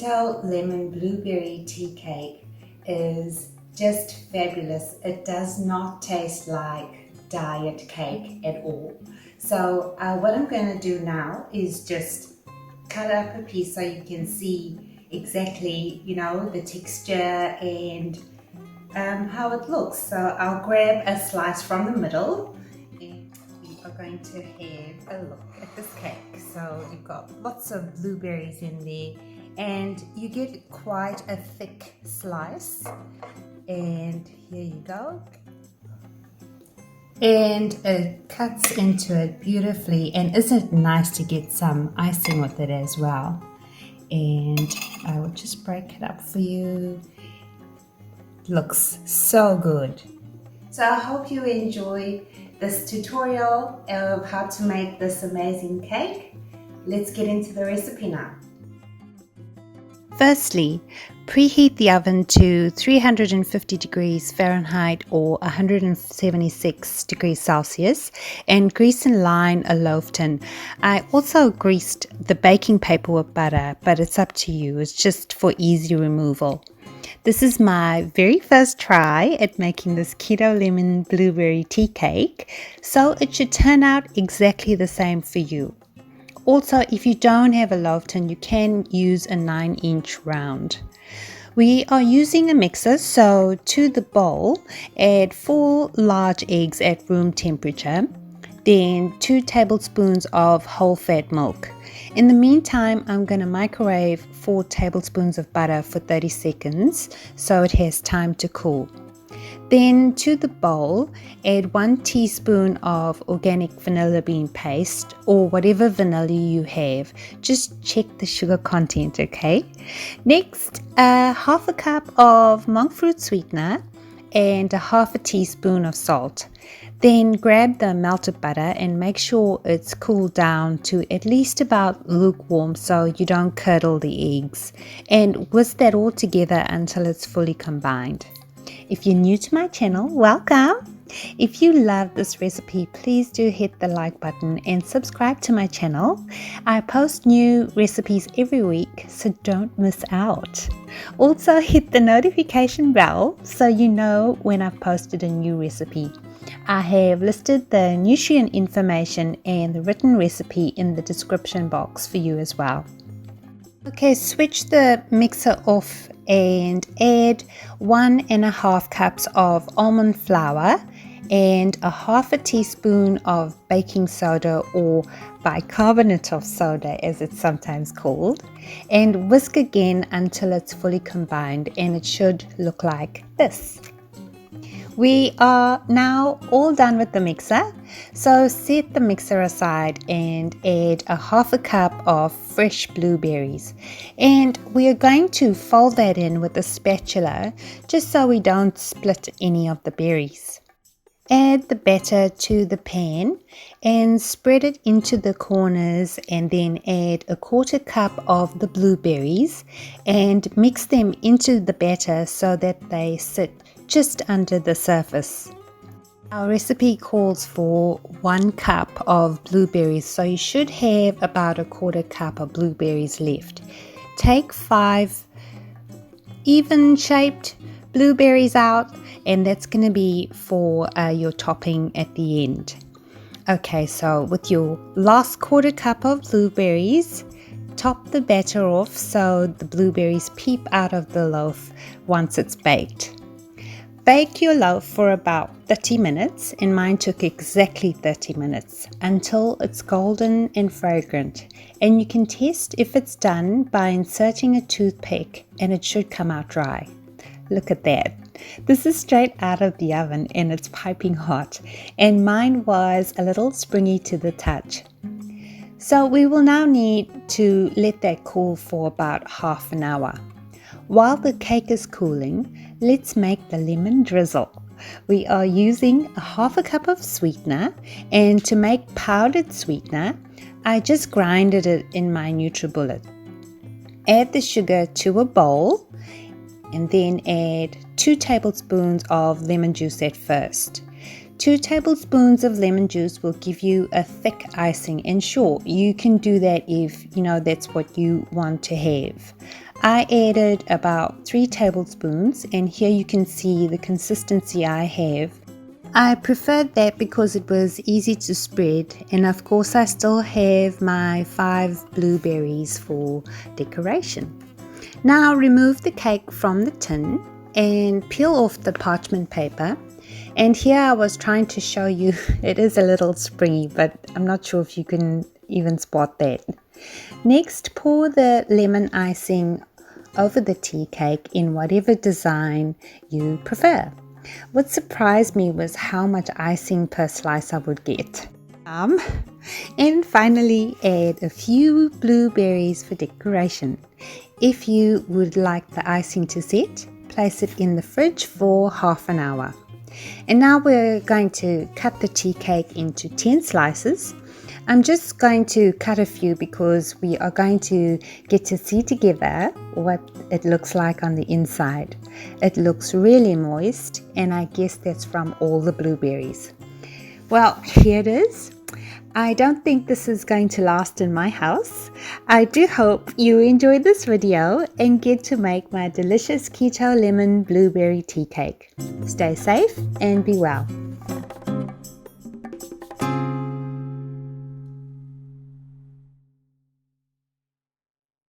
keto lemon blueberry tea cake is just fabulous. It does not taste like diet cake at all. So what I'm going to do now is just cut up a piece so you can see exactly, the texture and how it looks. So I'll grab a slice from the middle and we are going to have a look at this cake. So you've got lots of blueberries in there and you get quite a thick slice, and here you go. And it cuts into it beautifully, and isn't it nice to get some icing with it as well? And I will just break it up for you. Looks so good. So I hope you enjoyed this tutorial of how to make this amazing cake. Let's get into the recipe now. Firstly, preheat the oven to 350 degrees Fahrenheit or 176 degrees Celsius and grease and line a loaf tin. I also greased the baking paper with butter, but it's up to you. It's just for easy removal. This is my very first try at making this keto lemon blueberry tea cake, so it should turn out exactly the same for you. Also, if you don't have a loaf tin, you can use a 9-inch round. We are using a mixer, so to the bowl, add 4 large eggs at room temperature, then 2 tablespoons of whole fat milk. In the meantime, I'm going to microwave 4 tablespoons of butter for 30 seconds so it has time to cool. Then to the bowl, add 1 teaspoon of organic vanilla bean paste or whatever vanilla you have. Just check the sugar content, okay? Next, half a cup of monk fruit sweetener and a half a teaspoon of salt. Then grab the melted butter and make sure it's cooled down to at least about lukewarm so you don't curdle the eggs. And whisk that all together until it's fully combined. If you're new to my channel, welcome! If you love this recipe, please do hit the like button and subscribe to my channel. I post new recipes every week, so don't miss out. Also hit the notification bell so you know when I've posted a new recipe. I have listed the nutrient information and the written recipe in the description box for you as well. Okay, switch the mixer off and add 1.5 cups of almond flour and a half a teaspoon of baking soda or bicarbonate of soda as it's sometimes called, and whisk again until it's fully combined, and it should look like this. We are now all done with the mixer, so set the mixer aside and add a half a cup of fresh blueberries, and we are going to fold that in with a spatula just so we don't split any of the berries. Add the batter to the pan and spread it into the corners, and then add a 1/4 cup of the blueberries and mix them into the batter so that they sit just under the surface. Our recipe calls for 1 cup of blueberries, so you should have about a 1/4 cup of blueberries left. Take 5 even shaped blueberries out, and that's going to be for your topping at the end. Okay, so with your last 1/4 cup of blueberries, top the batter off so the blueberries peep out of the loaf once it's baked. Bake your loaf for about 30 minutes, and mine took exactly 30 minutes, until it's golden and fragrant. And you can test if it's done by inserting a toothpick, and it should come out dry. Look at that. This is straight out of the oven and it's piping hot, and mine was a little springy to the touch. So we will now need to let that cool for about half an hour. While the cake is cooling, let's make the lemon drizzle. We are using a half a cup of sweetener, and to make powdered sweetener, I just grinded it in my NutriBullet. Add the sugar to a bowl and then add 2 tablespoons of lemon juice at first. 2 tablespoons of lemon juice will give you a thick icing, and sure, you can do that if that's what you want to have. I added about 3 tablespoons, and here you can see the consistency I have. I preferred that because it was easy to spread, and of course I still have my 5 blueberries for decoration. Now remove the cake from the tin and peel off the parchment paper. And here I was trying to show you, it is a little springy, but I'm not sure if you can even spot that. Next, pour the lemon icing over the tea cake in whatever design you prefer. What surprised me was how much icing per slice I would get. And finally, add a few blueberries for decoration. If you would like the icing to set, place it in the fridge for half an hour. And now we're going to cut the tea cake into 10 slices. I'm just going to cut a few because we are going to get to see together what it looks like on the inside. It looks really moist, and I guess that's from all the blueberries. Well, here it is. I don't think this is going to last in my house. I do hope you enjoyed this video and get to make my delicious keto lemon blueberry tea cake. Stay safe and be well.